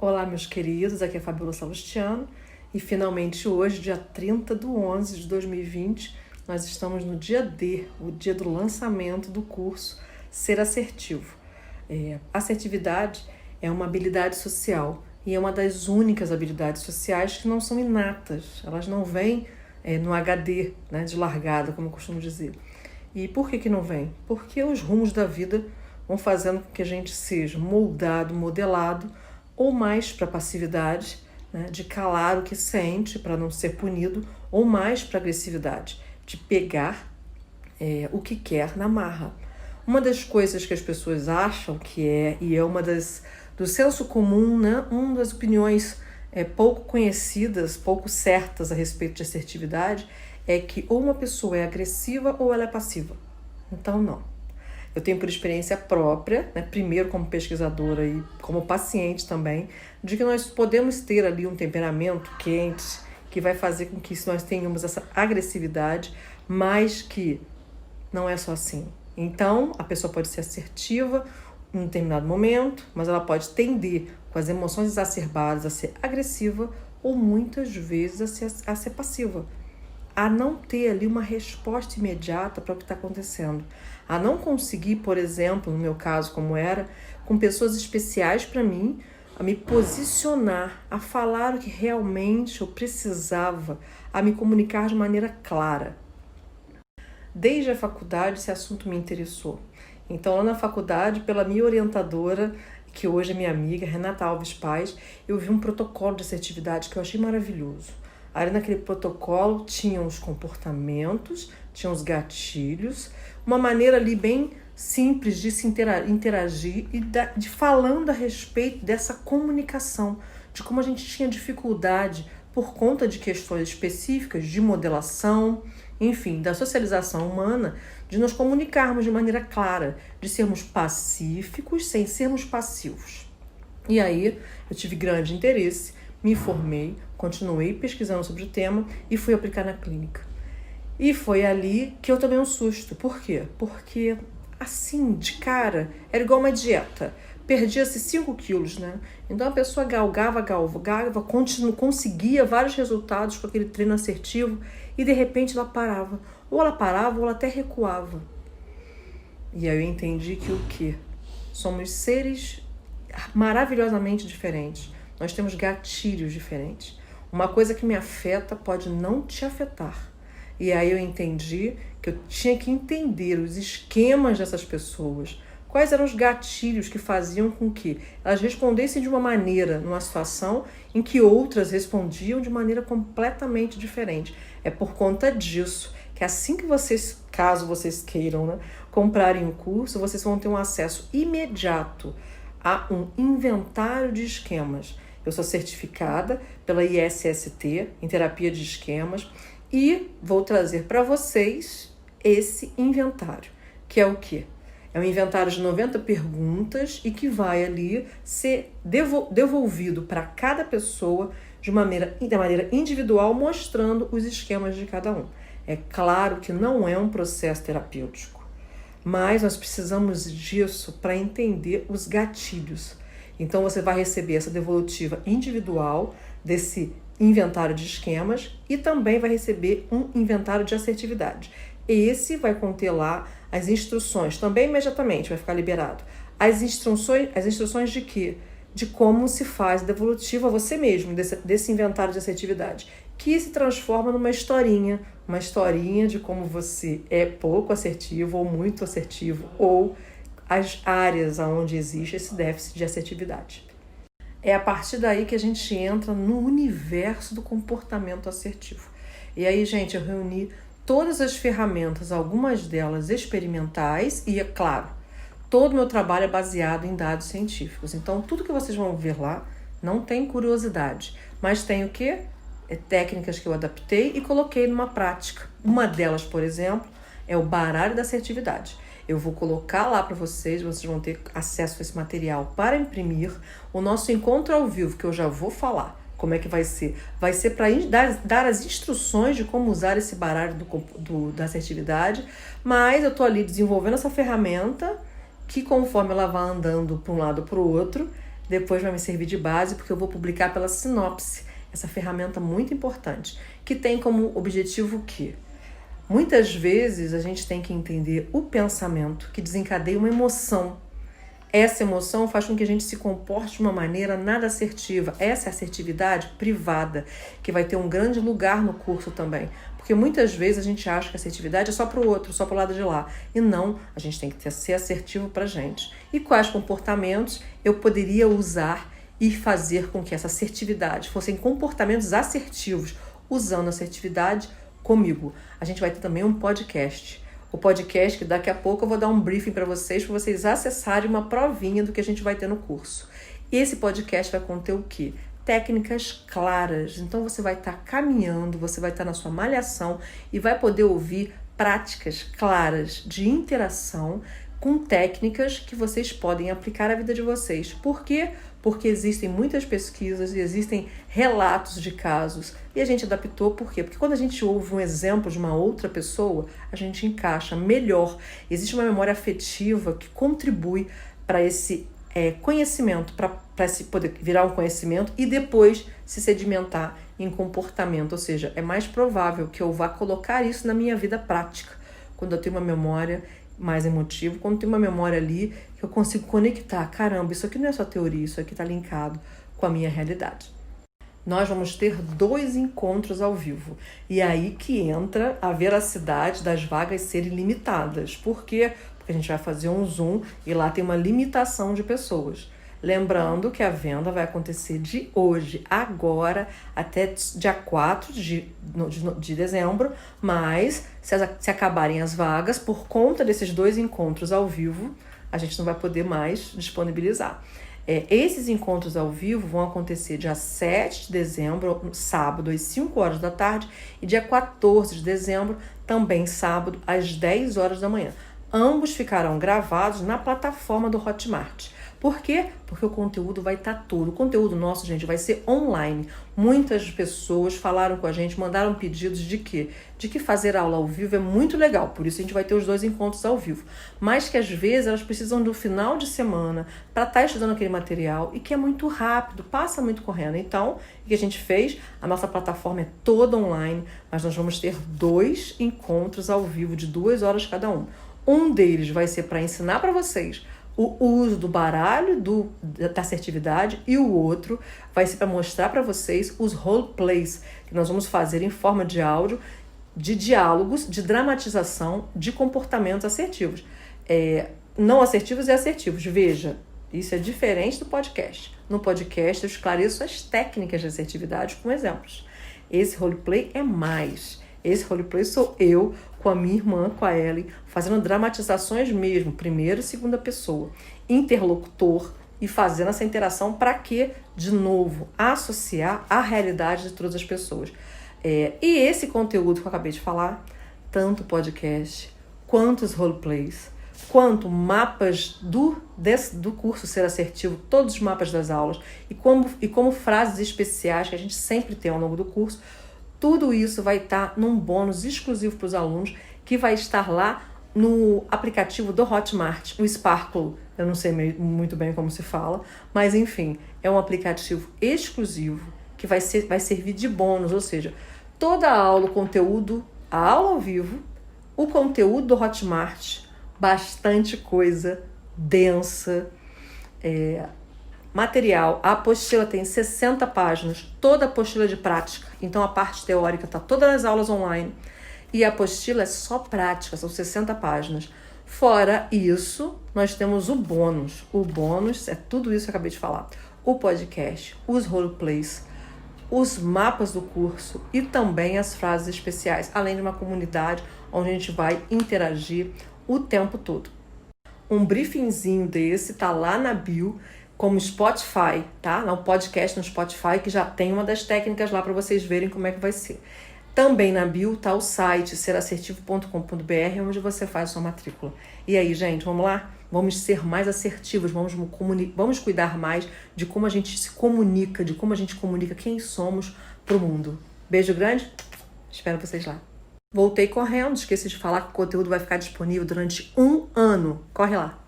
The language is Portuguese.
Olá, meus queridos, aqui é a Fabiola Salustiano e finalmente hoje, dia 30/11 de 2020, nós estamos no dia D, o dia do lançamento do curso Ser Assertivo. Assertividade é uma habilidade social e é uma das únicas habilidades sociais que não são inatas, elas não vêm no HD, né, de largada, como eu costumo dizer. E por que não vem? Porque os rumos da vida vão fazendo com que a gente seja moldado, modelado, ou mais para passividade, né, de calar o que sente para não ser punido, ou mais para agressividade, de pegar o que quer na marra. Uma das coisas que as pessoas acham que e é uma do senso comum, né, uma das opiniões pouco conhecidas, pouco certas a respeito de assertividade, é que ou uma pessoa é agressiva ou ela é passiva. Então, não. Eu tenho por experiência própria, né, primeiro como pesquisadora e como paciente também, de que nós podemos ter ali um temperamento quente que vai fazer com que nós tenhamos essa agressividade, mas que não é só assim. Então, a pessoa pode ser assertiva em um determinado momento, mas ela pode tender com as emoções exacerbadas a ser agressiva ou muitas vezes a ser passiva. A não ter ali uma resposta imediata para o que está acontecendo. A não conseguir, por exemplo, no meu caso como era, com pessoas especiais para mim, a me posicionar, a falar o que realmente eu precisava, a me comunicar de maneira clara. Desde a faculdade esse assunto me interessou. Então lá na faculdade, pela minha orientadora, que hoje é minha amiga, Renata Alves Paz, eu vi um protocolo de assertividade que eu achei maravilhoso. Ali naquele protocolo tinham os comportamentos, tinham os gatilhos, uma maneira ali bem simples de se interagir e de falando a respeito dessa comunicação, de como a gente tinha dificuldade por conta de questões específicas de modelação, enfim, da socialização humana, de nos comunicarmos de maneira clara, de sermos pacíficos sem sermos passivos. E aí eu tive grande interesse, me formei, continuei pesquisando sobre o tema e fui aplicar na clínica. E foi ali que eu tomei um susto. Por quê? Porque, assim, de cara, era igual uma dieta. Perdia-se 5 quilos, né? Então a pessoa galgava, conseguia vários resultados com aquele treino assertivo e de repente ela parava. Ou ela parava ou ela até recuava. E aí eu entendi que o quê? Somos seres maravilhosamente diferentes. Nós temos gatilhos diferentes. Uma coisa que me afeta pode não te afetar. E aí eu entendi que eu tinha que entender os esquemas dessas pessoas. Quais eram os gatilhos que faziam com que elas respondessem de uma maneira numa situação em que outras respondiam de maneira completamente diferente. É por conta disso que assim que vocês, caso vocês queiram, né, comprarem o curso, vocês vão ter um acesso imediato a um inventário de esquemas. Eu sou certificada pela ISST em terapia de esquemas e vou trazer para vocês esse inventário, que é o quê? É um inventário de 90 perguntas e que vai ali ser devolvido para cada pessoa de maneira individual, mostrando os esquemas de cada um. É claro que não é um processo terapêutico, mas nós precisamos disso para entender os gatilhos. Então você vai receber essa devolutiva individual desse inventário de esquemas e também vai receber um inventário de assertividade. Esse vai conter lá as instruções, também imediatamente vai ficar liberado. As instruções de quê? De como se faz a devolutiva a você mesmo, desse inventário de assertividade, que se transforma numa historinha de como você é pouco assertivo ou muito assertivo, ou as áreas onde existe esse déficit de assertividade. É a partir daí que a gente entra no universo do comportamento assertivo. E aí, gente, eu reuni todas as ferramentas, algumas delas experimentais, e, é claro, todo o meu trabalho é baseado em dados científicos. Então, tudo que vocês vão ver lá não tem curiosidade, mas tem o quê? Técnicas que eu adaptei e coloquei numa prática. Uma delas, por exemplo, é o baralho da assertividade. Eu vou colocar lá para vocês vão ter acesso a esse material para imprimir. O nosso encontro ao vivo, que eu já vou falar como é que vai ser. Vai ser para dar as instruções de como usar esse baralho da assertividade, mas eu estou ali desenvolvendo essa ferramenta que, conforme ela vai andando para um lado para o outro, depois vai me servir de base, porque eu vou publicar pela Sinopse, essa ferramenta muito importante, que tem como objetivo o quê? Muitas vezes a gente tem que entender o pensamento que desencadeia uma emoção. Essa emoção faz com que a gente se comporte de uma maneira nada assertiva. Essa é a assertividade privada, que vai ter um grande lugar no curso também. Porque muitas vezes a gente acha que a assertividade é só para o outro, só para o lado de lá. E não, a gente tem que ser assertivo para a gente. E quais comportamentos eu poderia usar e fazer com que essa assertividade fossem comportamentos assertivos, usando assertividade comigo. A gente vai ter também um podcast. O podcast que daqui a pouco eu vou dar um briefing para vocês acessarem uma provinha do que a gente vai ter no curso. Esse podcast vai conter o quê? Técnicas claras. Então você vai estar caminhando, você vai estar na sua malhação e vai poder ouvir práticas claras de interação com técnicas que vocês podem aplicar à vida de vocês. Por quê? Porque existem muitas pesquisas e existem relatos de casos. E a gente adaptou, por quê? Porque quando a gente ouve um exemplo de uma outra pessoa, a gente encaixa melhor. Existe uma memória afetiva que contribui para esse conhecimento, para se poder virar um conhecimento e depois se sedimentar em comportamento. Ou seja, é mais provável que eu vá colocar isso na minha vida prática, quando eu tenho uma memória mais emotiva, quando tem uma memória ali que eu consigo conectar, caramba, isso aqui não é só teoria, isso aqui está linkado com a minha realidade. Nós vamos ter 2 encontros ao vivo, e aí que entra a veracidade das vagas serem limitadas. Por quê? Porque a gente vai fazer um Zoom e lá tem uma limitação de pessoas. Lembrando que a venda vai acontecer de hoje, agora, até dia 4 de dezembro, mas se acabarem as vagas, por conta desses 2 encontros ao vivo, a gente não vai poder mais disponibilizar. Esses encontros ao vivo vão acontecer dia 7 de dezembro, sábado, às 5 horas da tarde, e dia 14 de dezembro, também sábado, às 10 horas da manhã. Ambos ficarão gravados na plataforma do Hotmart. Por quê? Porque o conteúdo vai estar todo. O conteúdo nosso, gente, vai ser online. Muitas pessoas falaram com a gente, mandaram pedidos de quê? De que fazer aula ao vivo é muito legal. Por isso a gente vai ter os 2 encontros ao vivo. Mas que às vezes elas precisam do final de semana para estar estudando aquele material e que é muito rápido, passa muito correndo. Então, o que a gente fez? A nossa plataforma é toda online, mas nós vamos ter 2 encontros ao vivo de 2 horas cada um. Um deles vai ser para ensinar para vocês o uso do baralho da assertividade, e o outro vai ser para mostrar para vocês os roleplays que nós vamos fazer em forma de áudio, de diálogos, de dramatização de comportamentos assertivos. Não assertivos e assertivos. Veja, isso é diferente do podcast. No podcast eu esclareço as técnicas de assertividade com exemplos. Esse roleplay é mais. Esse roleplay sou eu com a minha irmã, com a Ellen, fazendo dramatizações mesmo, primeira e segunda pessoa, interlocutor, e fazendo essa interação para quê? De novo, associar a realidade de todas as pessoas. E esse conteúdo que eu acabei de falar, tanto podcast, quanto os roleplays, quanto mapas do curso Ser Assertivo, todos os mapas das aulas, e como frases especiais que a gente sempre tem ao longo do curso, tudo isso vai estar num bônus exclusivo para os alunos, que vai estar lá no aplicativo do Hotmart, o Sparkle. Eu não sei muito bem como se fala, mas enfim, é um aplicativo exclusivo que vai servir de bônus, ou seja, toda a aula, o conteúdo, a aula ao vivo, o conteúdo do Hotmart, bastante coisa densa, material. A apostila tem 60 páginas, toda a apostila de prática. Então a parte teórica está todas as aulas online. E a apostila é só prática, são 60 páginas. Fora isso, nós temos o bônus. O bônus é tudo isso que eu acabei de falar. O podcast, os roleplays, os mapas do curso e também as frases especiais. Além de uma comunidade onde a gente vai interagir o tempo todo. Um briefingzinho desse tá lá na bio, como Spotify, tá? No podcast no Spotify, que já tem uma das técnicas lá para vocês verem como é que vai ser. Também na bio tá o site serassertivo.com.br, onde você faz a sua matrícula. E aí, gente, vamos lá? Vamos ser mais assertivos, vamos cuidar mais de como a gente se comunica, de como a gente comunica quem somos pro mundo. Beijo grande, espero vocês lá. Voltei correndo, esqueci de falar que o conteúdo vai ficar disponível durante 1 ano. Corre lá!